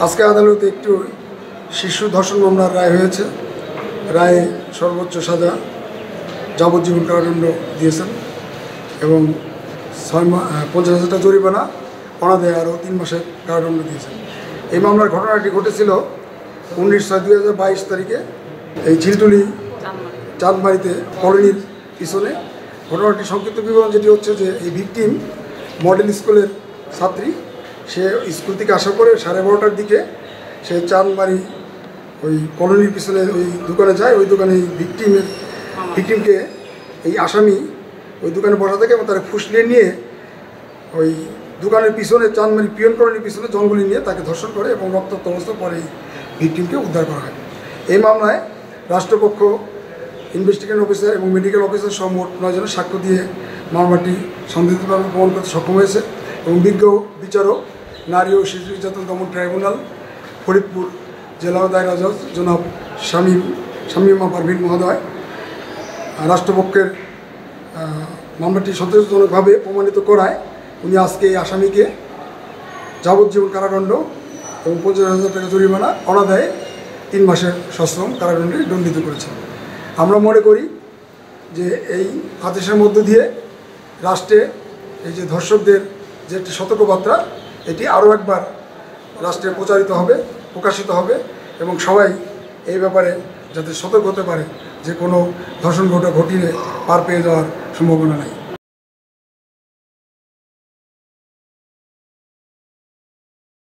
আজকে আদালতে একটু শিশু ধর্ষণ মামলার রায় হয়েছে। রায়ে সর্বোচ্চ সাজা যাবজ্জীবন কারাদণ্ড দিয়েছেন এবং 50,000 টাকা জরিমানা, অনাদায়ে আরও 3 মাসের কারাদণ্ড দিয়েছেন। এই মামলার ঘটনাটি ঘটেছিল 19/6/2022 তারিখে এই ঝিলটুলি চাঁদমারিতে কলোনির পিছনে। ঘটনাটি সংক্ষিপ্ত বিবরণ যেটি হচ্ছে যে এই ভিকটিম মডেল স্কুলের ছাত্রী। সে স্কুল থেকে আসার পরে 12:30টার দিকে সে চাঁদমারি ওই কলোনির পিছনে ওই দোকানে যায়। ওই দোকানে ভিকটিমকে এই আসামি ওই দোকানে বসা থাকে এবং তারা ফুসলিয়ে নিয়ে ওই দোকানের পিছনে চাঁদমারি পিয়ন কলোনির পিছনে জঙ্গলে নিয়ে তাকে ধর্ষণ করে এবং রক্তাক্ত অবস্থা পরে এই ভিকটিমকে উদ্ধার করা হয়। এই মামলায় রাষ্ট্রপক্ষ, ইনভেস্টিগেশন অফিসার এবং মেডিকেল অফিসার সহ মোট 9 জনের সাক্ষ্য দিয়ে মামলাটি সন্দিগ্ধভাবে প্রমাণ করতে সক্ষম হয়েছে এবং বিজ্ঞ বিচারক, নারী ও শিশু নির্যাতন দমন ট্রাইব্যুনাল, ফরিদপুর জেলা দায়রা জজ জনাব শামীমা পারভিন মহোদয় রাষ্ট্রপক্ষের মামলাটি সন্তোষজনকভাবে প্রমাণিত করায় উনি আজকে এই আসামিকে যাবজ্জীবন কারাদণ্ড এবং 50,000 টাকা জরিমানা, অনাদায়ে 3 মাসের সশ্রম কারাদণ্ডে দণ্ডিত করেছেন। আমরা মনে করি যে এই আদেশের মধ্য দিয়ে রাষ্ট্রে এই যে ধর্ষকদের যে একটি সতর্কবার্তা, এটি আরও একবার রাষ্ট্রে প্রচারিত হবে, প্রকাশিত হবে এবং সবাই এই ব্যাপারে যাতে সতর্ক হতে পারে যে কোনো ধর্ষণ ঘটিয়ে পার পেয়ে যাওয়ার সম্ভাবনা নাই।